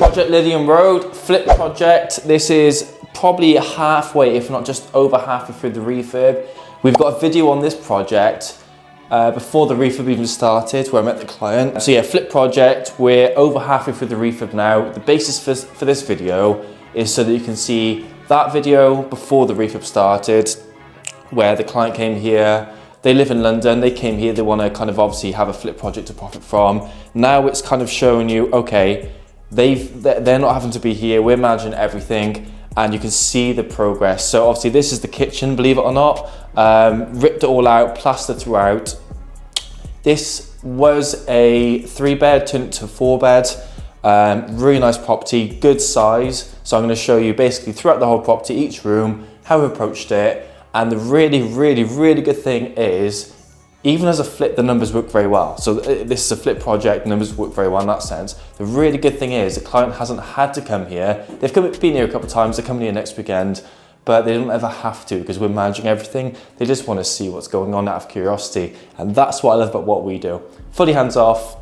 Project Lilian Road, flip project. This is probably halfway, if not just over halfway through the refurb. We've got a video on this project before the refurb even started, where I met the client. So yeah, flip project, we're over halfway through the refurb now. The basis for this video is so that you can see that video before the refurb started, where the client came here. They live in London, they came here, they want to kind of obviously have a flip project to profit from. Now it's kind of showing you, okay, they're not having to be here, we're managing everything, and you can see the progress. So obviously this is the kitchen, believe it or not. Ripped it all out, plastered throughout. This was a 3-bed, turned it to a 4-bed. Really nice property, good size. So I'm going to show you basically throughout the whole property, each room, how we approached it. And the really good thing is, even as a flip, the numbers work very well. So this is a flip project, numbers work very well in that sense. The really good thing is the client hasn't had to come here. They've been here a couple of times, they're coming here next weekend, but they don't ever have to because we're managing everything. They just want to see what's going on out of curiosity. And that's what I love about what we do. Fully hands off.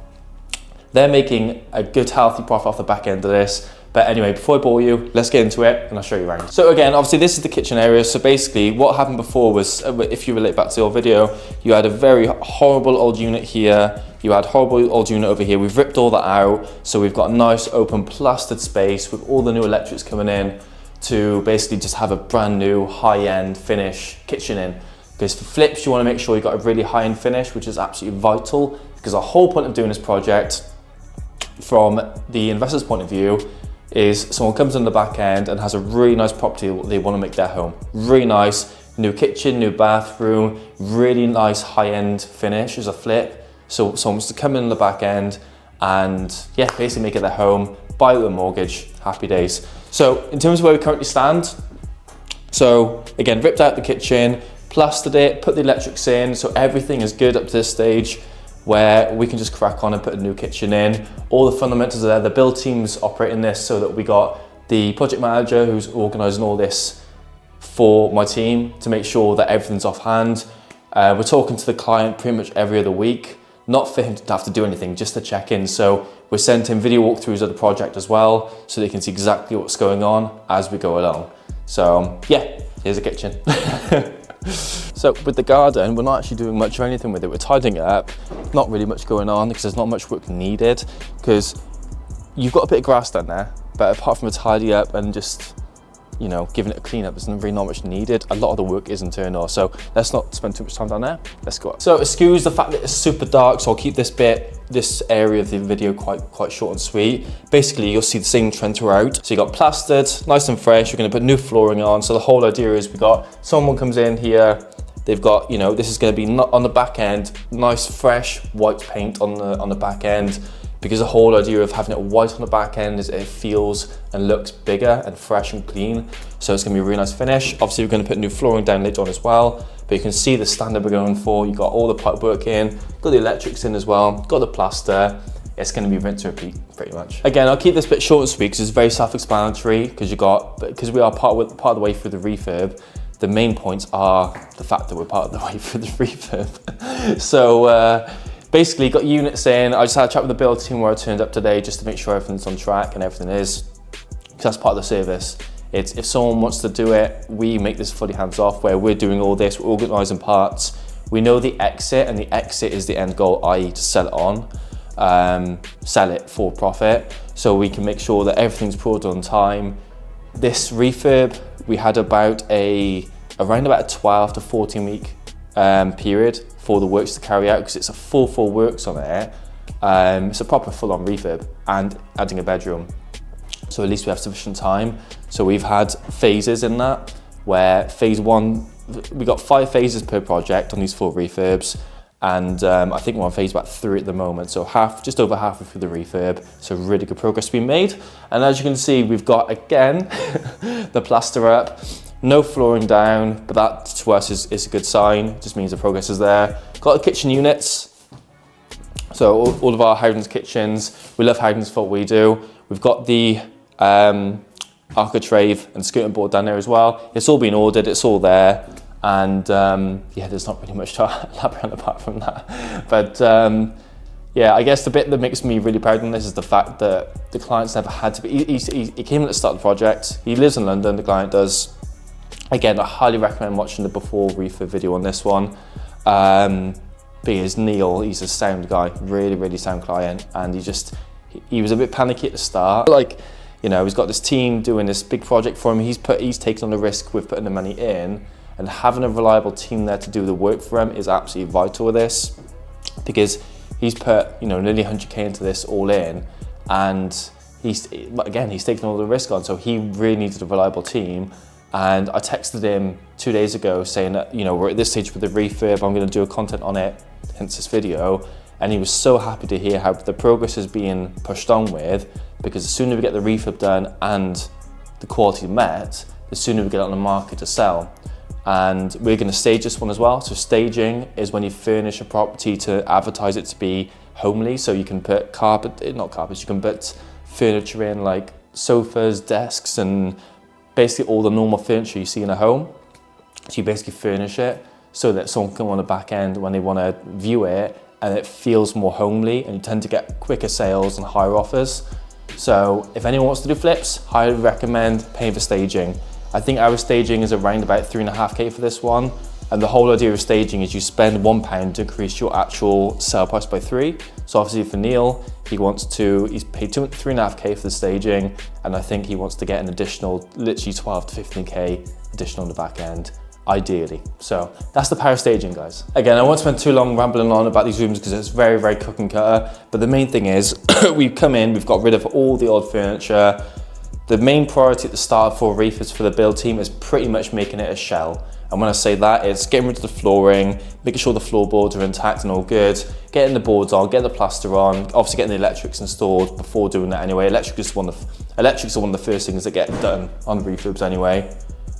They're making a good, healthy profit off the back end of this. But anyway, before I bore you, let's get into it and I'll show you around. So again, obviously this is the kitchen area. So basically what happened before was, if you relate back to the old video, you had a very horrible old unit here. You had horrible old unit over here. We've ripped all that out. So we've got a nice open plastered space with all the new electrics coming in to basically just have a brand new high-end finish kitchen in. Because for flips, you want to make sure you've got a really high-end finish, which is absolutely vital. Because the whole point of doing this project, from the investor's point of view, is someone comes in the back end and has a really nice property that they want to make their home. Really nice, new kitchen, new bathroom, really nice high-end finish as a flip. So someone wants to come in the back end and yeah, basically make it their home, buy it with a mortgage, happy days. So in terms of where we currently stand, so again, ripped out the kitchen, plastered it, put the electrics in, so everything is good up to this stage, where we can just crack on and put a new kitchen in. All the fundamentals are there. The build team's operating this so that we got the project manager who's organising all this for my team to make sure that everything's off hand. We're talking to the client pretty much every other week, not for him to have to do anything, just to check in. So we're sending him video walkthroughs of the project as well, so they can see exactly what's going on as we go along. So yeah, here's the kitchen. So with the garden, we're not actually doing much or anything with it. We're tidying it up, not really much going on because there's not much work needed, because you've got a bit of grass down there, but apart from a tidy up and just, you know, giving it a clean up, there's really not much needed. A lot of the work is internal, so let's not spend too much time down there. Let's go up. So excuse the fact that it's super dark, so I'll keep this area of the video quite short and sweet. Basically, you'll see the same trend throughout. So you got plastered, nice and fresh. We're going to put new flooring on. So the whole idea is we got someone comes in here. They've got, you know, this is going to be not on the back end, nice fresh white paint on the back end, because the whole idea of having it white on the back end is it feels and looks bigger and fresh and clean. So it's going to be a really nice finish. Obviously, we're going to put new flooring down later on as well, but you can see the standard we're going for. You've got all the pipe work in, got the electrics in as well, got the plaster. It's going to be rinse and repeat pretty much. Again, I'll keep this bit short and sweet because it's very self-explanatory, because we are part of the way through the refurb. The main points are the fact that we're part of the way through the refurb. So basically got units in. I just had a chat with the build team where I turned up today just to make sure everything's on track and everything is, because that's part of the service. It's if someone wants to do it, we make this fully hands off, where we're doing all this, we're organising parts. We know the exit, and the exit is the end goal, i.e. to sell it on, sell it for profit. So we can make sure that everything's poured on time. This refurb, we had around about a 12 to 14 week period for the works to carry out, because it's a full works on it. It's a proper full-on refurb and adding a bedroom. So at least we have sufficient time. So we've had phases in that, where phase 1, we got 5 phases per project on these full refurbs. And I think we're on phase about 3 at the moment, so just over halfway through the refurb, so really good progress being made. And as you can see, we've got, again, the plaster up, no flooring down, but that to us is a good sign. It just means the progress is there. Got the kitchen units, so all of our Howden's kitchens, we love Howden's for what we do. We've got the architrave and skirting board down there as well. It's all been ordered, it's all there. And yeah, there's not really much to elaborate on apart from that. But yeah, I guess the bit that makes me really proud on this is the fact that the client's never had to be, he came in at the start of the project, he lives in London, the client does. Again, I highly recommend watching the before refurb video on this one. Because Neil, he's a sound guy, really sound client, and he was a bit panicky at the start. Like, you know, he's got this team doing this big project for him, he's taken on the risk with putting the money in, and having a reliable team there to do the work for him is absolutely vital with this, because he's put, you know, nearly 100k into this all in, and he's taken all the risk on, so he really needed a reliable team. And I texted him 2 days ago saying that, you know, we're at this stage with the refurb, I'm going to do a content on it, hence this video. And he was so happy to hear how the progress is being pushed on with, because the sooner we get the refurb done and the quality met, the sooner we get it on the market to sell. And we're going to stage this one as well. So staging is when you furnish a property to advertise it to be homely. So you can put you can put furniture in, like sofas, desks, and basically all the normal furniture you see in a home. So you basically furnish it so that someone can on the back end when they want to view it, and it feels more homely, and you tend to get quicker sales and higher offers. So if anyone wants to do flips, highly recommend paying for staging. I think our staging is around about 3.5k for this one. And the whole idea of staging is you spend £1 to increase your actual sale price by 3. So obviously for Neil, he's paid 3.5k for the staging, and I think he wants to get an additional, literally 12 to 15k additional on the back end, ideally. So that's the power of staging, guys. Again, I won't spend too long rambling on about these rooms because it's very cut and cutter. But the main thing is, we've come in, we've got rid of all the old furniture. The main priority at the start for refurbs for the build team is pretty much making it a shell. And when I say that, it's getting rid of the flooring, making sure the floorboards are intact and all good, getting the boards on, getting the plaster on, obviously getting the electrics installed before doing that anyway. Electrics are one of the first things that get done on refurbs anyway.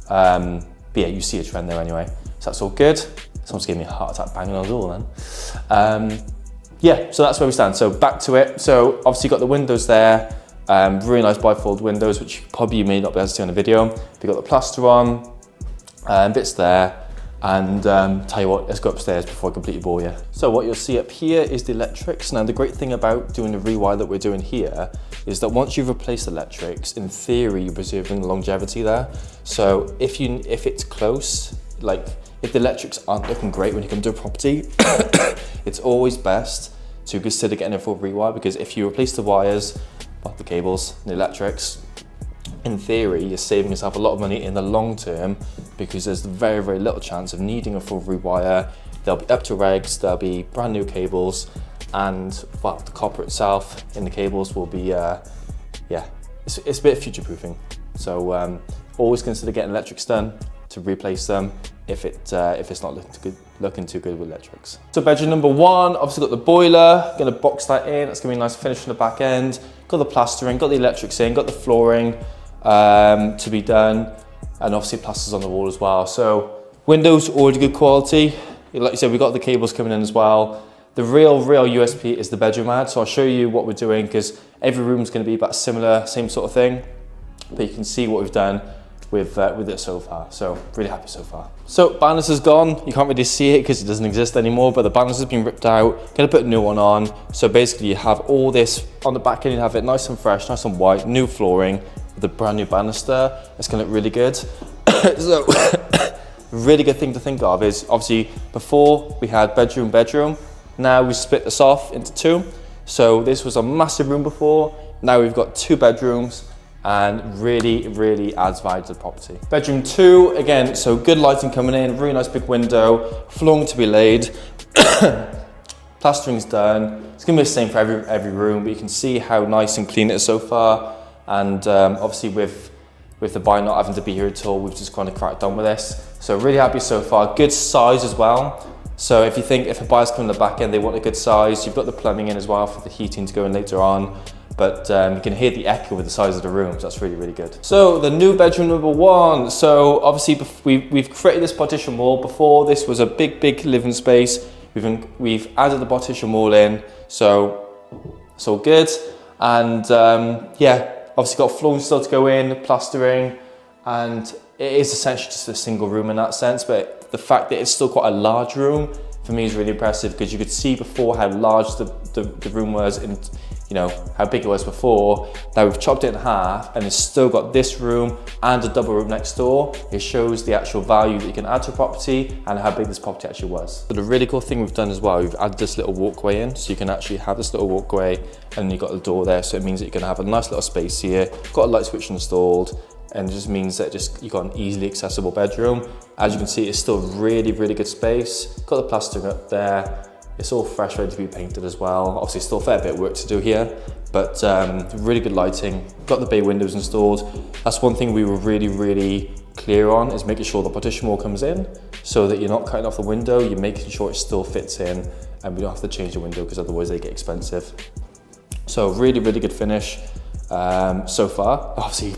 But yeah, you see a trend there anyway. So that's all good. Someone's giving me a heart attack banging on the door then. Yeah, so that's where we stand. So back to it. So obviously you've got the windows there, really nice bifold windows, which you may not be able to see on the video. You've got the plaster on, bits there, and tell you what, let's go upstairs before I completely bore you. So what you'll see up here is the electrics. Now the great thing about doing the rewire that we're doing here is that once you've replaced the electrics, in theory you're preserving the longevity there. So if it's close, like if the electrics aren't looking great when you come to a property, it's always best to consider getting a full rewire, because if you replace the wires, well, the cables, the electrics, in theory, you're saving yourself a lot of money in the long term, because there's very little chance of needing a full rewire. They'll be up to regs, there'll be brand new cables, and well, the copper itself in the cables will be, it's a bit future proofing. So always consider getting electrics done to replace them if it's not looking too good with electrics. So bedroom number one, obviously got the boiler, gonna box that in, that's gonna be a nice finish on the back end. Got the plastering, got the electrics in, got the flooring to be done, and obviously plasters on the wall as well. So windows already good quality. Like you said, we've got the cables coming in as well. The real USP is the bedroom ad. So I'll show you what we're doing, because every room's going to be about similar, same sort of thing. But you can see what we've done with it so far. So really happy so far. So banister is gone. You can't really see it because it doesn't exist anymore, but the banister's been ripped out. Gonna put a new one on. So basically you have all this on the back end, you have it nice and fresh, nice and white, new flooring with a brand new banister. It's gonna look really good. So really good thing to think of is, obviously before we had bedroom, now we split this off into two. So this was a massive room before, now we've got 2 bedrooms, and really adds value to the property. Bedroom 2, again, so good lighting coming in, really nice big window, flooring to be laid, plastering's done. It's gonna be the same for every room, but you can see how nice and clean it is so far. And obviously with the buyer not having to be here at all, we've just kind of cracked on with this. So really happy so far, good size as well. So if a buyer's coming to the back end, they want a good size, you've got the plumbing in as well for the heating to go in later on. But you can hear the echo with the size of the rooms. That's really good. So the new bedroom number 1. So obviously we've created this partition wall. Before, this was a big living space. We've added the partition wall in, so it's all good. And yeah, obviously got flooring still to go in, plastering, and it is essentially just a single room in that sense. But the fact that it's still quite a large room for me is really impressive, because you could see before how large the room was, and you know how big it was before. Now we've chopped it in half, and it's still got this room and a double room next door. It shows the actual value that you can add to a property and how big this property actually was. But the really cool thing we've done as well, we've added this little walkway in, so you can actually have this little walkway, and you've got the door there, so it means that you can have a nice little space here. Got a light switch installed, and it just means that you've got an easily accessible bedroom. As you can see, it's still really good space. Got the plastering up there. It's all fresh, ready to be painted as well. Obviously, still a fair bit of work to do here, but really good lighting. Got the bay windows installed. That's one thing we were really clear on, is making sure the partition wall comes in, so that you're not cutting off the window, you're making sure it still fits in, and we don't have to change the window, because otherwise they get expensive. So really good finish. So far, obviously,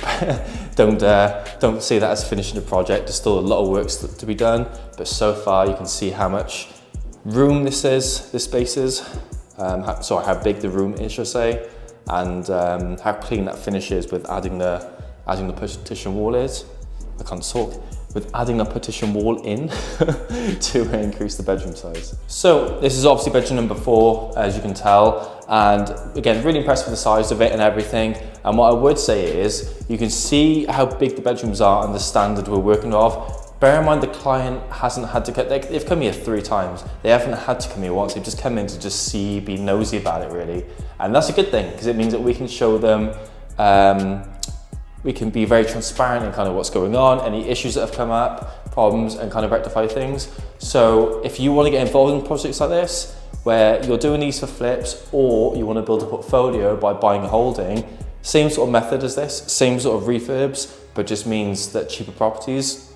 don't see that as finishing the project. There's still a lot of work to be done, but so far you can see how much room this space is, how big the room is, should I say, and how clean that finish is with adding the partition wall is. I can't talk. With adding the partition wall in to increase the bedroom size. So this is obviously bedroom number 4, as you can tell, and again, really impressed with the size of it and everything. And what I would say is, you can see how big the bedrooms are and the standard we're working off. Bear in mind, the client hasn't had to they've come here 3 times. They haven't had to come here once. They've just come in to just see, be nosy about it, really. And that's a good thing, because it means that we can show them, we can be very transparent in kind of what's going on, any issues that have come up, problems, and kind of rectify things. So if you want to get involved in projects like this, where you're doing these for flips, or you want to build a portfolio by buying and holding, same sort of method as this, same sort of refurbs, but just means that cheaper properties,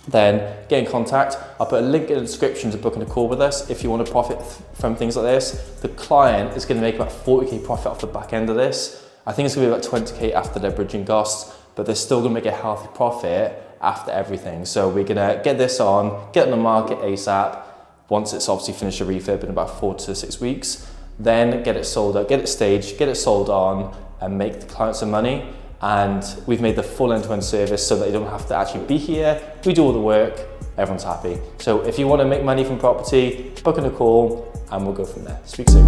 then get in contact. I'll put a link in the description to booking a call with us if you want to profit from things like this. The client is going to make about 40k profit off the back end of this. I think it's going to be about 20k after their bridging costs, but they're still going to make a healthy profit after everything. So we're going to get this on, get on the market ASAP, once it's obviously finished a refurb in about 4 to 6 weeks, then get it sold out, get it staged, get it sold on, and make the client some money. And we've made the full end-to-end service so that you don't have to actually be here. We do all the work, everyone's happy. So if you want to make money from property, book in a call, and we'll go from there. Speak soon.